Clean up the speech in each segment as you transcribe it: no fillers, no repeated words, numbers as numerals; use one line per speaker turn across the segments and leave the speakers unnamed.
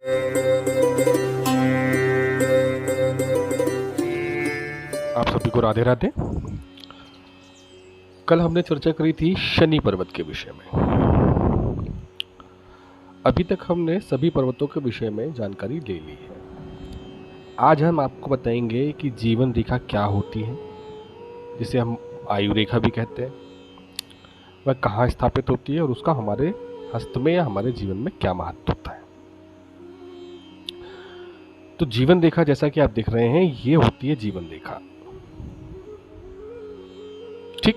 आप सभी को राधे राधे। कल हमने चर्चा करी थी शनि पर्वत के विषय में। अभी तक हमने सभी पर्वतों के विषय में जानकारी ले ली है। आज हम आपको बताएंगे कि जीवन रेखा क्या होती है, जिसे हम आयु रेखा भी कहते हैं, वह कहाँ स्थापित होती है और उसका हमारे हस्त में या हमारे जीवन में क्या महत्व होता है। तो जीवन रेखा, जैसा कि आप देख रहे हैं, ये होती है जीवन रेखा। ठीक,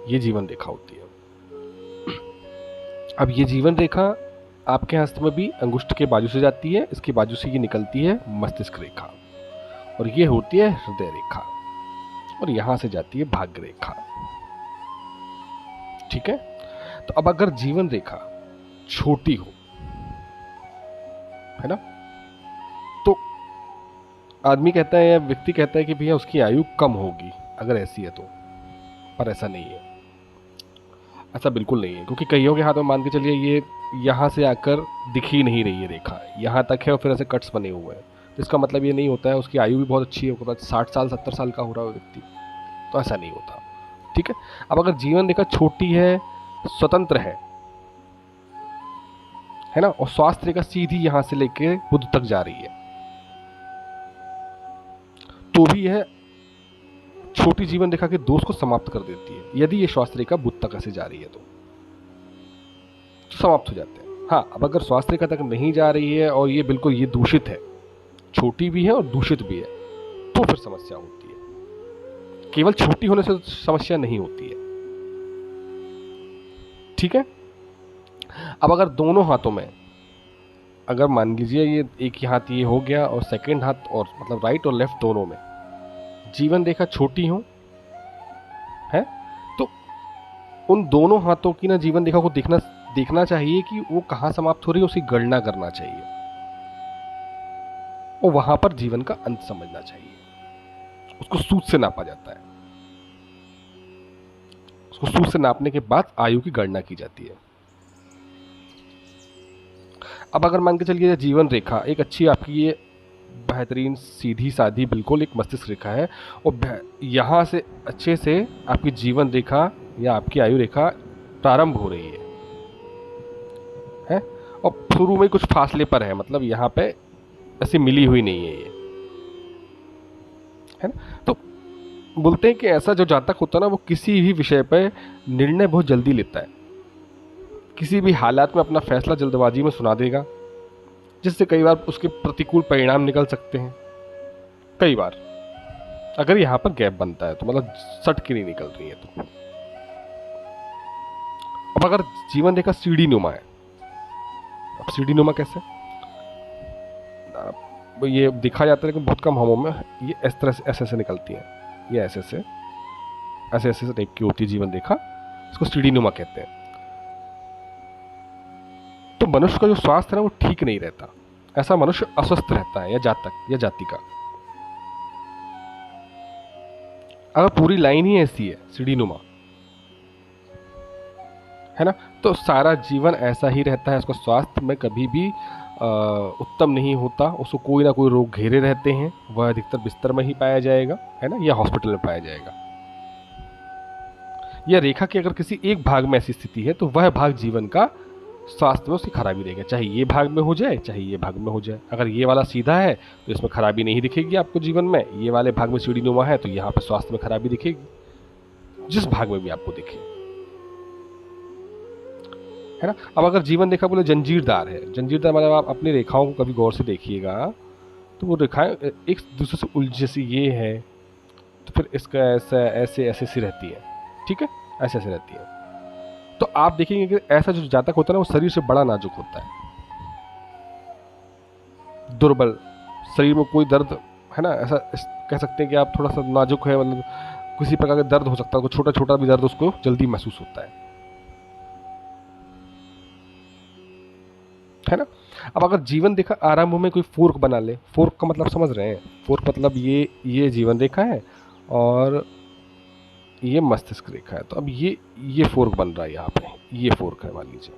ये जीवन रेखा होती है। अब ये जीवन रेखा आपके हस्त में भी अंगुष्ठ के बाजू से जाती है, इसके बाजू से ये निकलती है मस्तिष्क रेखा, और ये होती है हृदय रेखा, और यहां से जाती है भाग्य रेखा। ठीक है। तो अब अगर जीवन रेखा छोटी हो, है ना, तो आदमी कहता है या व्यक्ति कहता है कि भैया उसकी आयु कम होगी अगर ऐसी है तो। पर ऐसा नहीं है, ऐसा बिल्कुल नहीं है, क्योंकि कईयों के हाथ में मान के चलिए ये यहाँ से आकर दिख ही नहीं रही है रेखा, यहाँ तक है और फिर ऐसे कट्स बने हुए हैं। तो इसका मतलब ये नहीं होता है उसकी आयु भी बहुत अच्छी है, उसके बाद 60 साल 70 साल का हो रहा है व्यक्ति, तो ऐसा नहीं होता। ठीक है। अब अगर जीवन रेखा छोटी है, स्वतंत्र है ना, और स्वास्थ्य रेखा सीधी यहाँ से लेके बुध तक जा रही है, तो भी यह छोटी जीवन रेखा के दोष को समाप्त कर देती है। यदि ये स्वास्थ्य रेखा बुध तक ऐसे जा रही है तो समाप्त हो जाते हैं। हाँ, अब अगर स्वास्थ्य रेखा तक नहीं जा रही है और ये बिल्कुल ये दूषित है, छोटी भी है और दूषित भी है, तो फिर समस्या होती है। केवल छोटी होने से समस्या नहीं होती है। ठीक है। अब अगर दोनों हाथों में, अगर मान लीजिए ये एक ही हाथ ये हो गया और सेकंड हाथ, और मतलब राइट और लेफ्ट दोनों में जीवन रेखा छोटी हो, है, तो उन दोनों हाथों की ना जीवन रेखा को देखना चाहिए कि वो कहां समाप्त हो रही है, उसकी गणना करना चाहिए और वहां पर जीवन का अंत समझना चाहिए। उसको सूद से नापा जाता है, उसको सूद से नापने के बाद आयु की गणना की जाती है। अब अगर मान के चलिए जीवन रेखा एक अच्छी आपकी ये बेहतरीन सीधी साधी बिल्कुल एक मस्तिष्क रेखा है, और यहां से अच्छे से आपकी जीवन रेखा या आपकी आयु रेखा प्रारंभ हो रही है, और शुरू में कुछ फासले पर है, मतलब यहां पे ऐसी मिली हुई नहीं है ये, है ना। तो बोलते हैं कि ऐसा जो जातक होता है ना, वो किसी भी विषय पे निर्णय बहुत जल्दी लेता है, किसी भी हालात में अपना फैसला जल्दबाजी में सुना देगा, जिससे कई बार उसके प्रतिकूल परिणाम निकल सकते हैं। कई बार अगर यहां पर गैप बनता है तो, मतलब सट के नहीं निकल रही है तो। अब अगर जीवन रेखा सीढ़ी नुमा है, अब सीढ़ी नुमा कैसे, ये दिखा जाता है लेकिन बहुत कम हमों में ये इस तरह से ऐसे निकलती है, ये ऐसे टाइप की होती है जीवन रेखा, इसको सीढ़ी नुमा कहते हैं। तो मनुष्य का जो स्वास्थ्य है वो ठीक नहीं रहता, ऐसा मनुष्य अस्वस्थ रहता है, या जातक या जाति का। अगर पूरी लाइन ही ऐसी है सीढ़ी नुमा, है ना, तो सारा जीवन ऐसा ही रहता है, उसका स्वास्थ्य में कभी भी उत्तम नहीं होता, उसको कोई ना कोई रोग घेरे रहते हैं, वह अधिकतर बिस्तर में ही पाया जाएगा, है ना, या हॉस्पिटल में पाया जाएगा। या रेखा के अगर किसी एक भाग में ऐसी स्थिति है तो वह भाग जीवन का स्वास्थ्य में उसकी खराबी रहेगी, चाहे ये भाग में हो जाए चाहे ये भाग में हो जाए। अगर ये वाला सीधा है तो इसमें खराबी नहीं दिखेगी आपको जीवन में, ये वाले भाग में सीढ़ी नुमा है तो यहाँ पे स्वास्थ्य में खराबी दिखेगी, जिस भाग में भी आपको दिखे, है ना। अब अगर जीवन रेखा बोले जंजीरदार है, जंजीरदार मतलब आप अपनी रेखाओं को कभी गौर से देखिएगा तो वो रेखाएं एक दूसरे से उलझी सी ये है, तो फिर इसका ऐसा ऐसे ऐसे सी रहती है, ठीक है, ऐसे ऐसे रहती है। तो आप देखेंगे कि ऐसा जो जातक होता है ना, वो शरीर से बड़ा नाजुक होता है, दुर्बल, शरीर में कोई दर्द, है ना, ऐसा कह सकते हैं कि आप थोड़ा सा नाजुक है, मतलब किसी प्रकार का दर्द हो सकता है, छोटा छोटा भी दर्द उसको जल्दी महसूस होता है ना। अब अगर जीवन रेखा आरंभ में कोई फोर्क बना ले, फोर्क का मतलब समझ रहे हैं, फोर्क मतलब ये जीवन रेखा है और ये मस्तिष्क रेखा है, तो अब ये फोर्क बन रहा है यहाँ पे, ये फोर्क है मान लीजिए,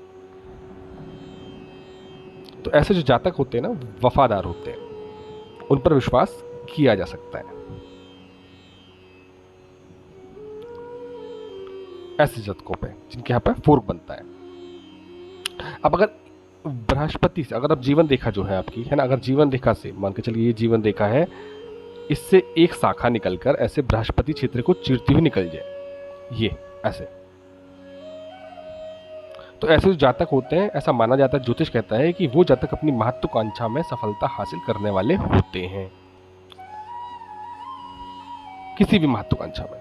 तो ऐसे जो जातक होते हैं ना, वफादार होते हैं, उन पर विश्वास किया जा सकता है। ऐसे जातकों पे जिनके यहाँ पे फोर्क बनता है। अब अगर बृहस्पति से, अगर अब जीवन रेखा जो है आपकी है ना, अगर जीवन रेखा से मान के चलिए ये जीवन रेखा है, इससे एक शाखा निकलकर ऐसे बृहस्पति क्षेत्र को चीरती हुई निकल जाए, ये ऐसे, तो ऐसे जो जातक होते हैं, ऐसा माना जाता है, ज्योतिष कहता है कि वो जातक अपनी महत्वाकांक्षा में सफलता हासिल करने वाले होते हैं, किसी भी महत्वाकांक्षा में,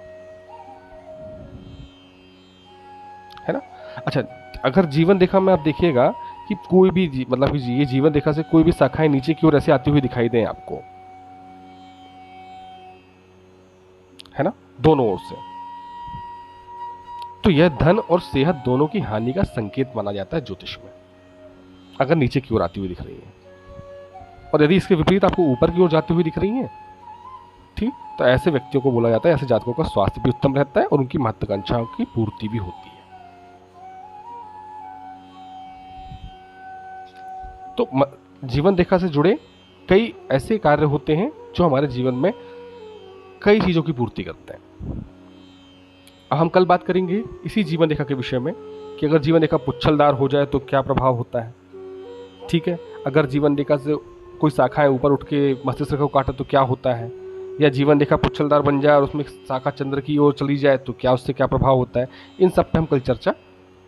है ना। अच्छा, अगर जीवन रेखा में आप देखिएगा कि कोई भी मतलब कि ये जीवन रेखा से कोई भी शाखाएं नीचे की ओर ऐसे आती हुई दिखाई दें आपको, है ना, दोनों ओर से, तो यह धन और सेहत दोनों की हानि का संकेत माना जाता है ज्योतिष में, अगर नीचे की ओर आती हुई दिख रही है। और यदि इसके विपरीत आपको ऊपर की ओर जाती हुई दिख रही है, ठीक, तो ऐसे व्यक्तियों को बोला जाता है, ऐसे जातकों का स्वास्थ्य भी उत्तम रहता है और उनकी महत्वाकांक्षाओं की पूर्ति भी होती है। तो जीवन रेखा से जुड़े कई ऐसे कार्य होते हैं जो हमारे जीवन में कई चीजों की पूर्ति करते हैं। अब हम कल बात करेंगे इसी जीवन रेखा के विषय में कि अगर जीवन रेखा पुच्छलदार हो जाए तो क्या प्रभाव होता है, ठीक है, अगर जीवन रेखा से कोई शाखाएं ऊपर उठ के मस्तिष्क रेखा को काटे तो क्या होता है, या जीवन रेखा पुच्छलदार बन जाए और उसमें शाखा चंद्र की ओर चली जाए तो क्या, उससे क्या प्रभाव होता है, इन सब पे हम कल चर्चा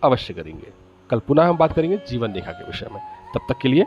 अवश्य करेंगे। कल पुनः हम बात करेंगे जीवन रेखा के विषय में। तब तक के लिए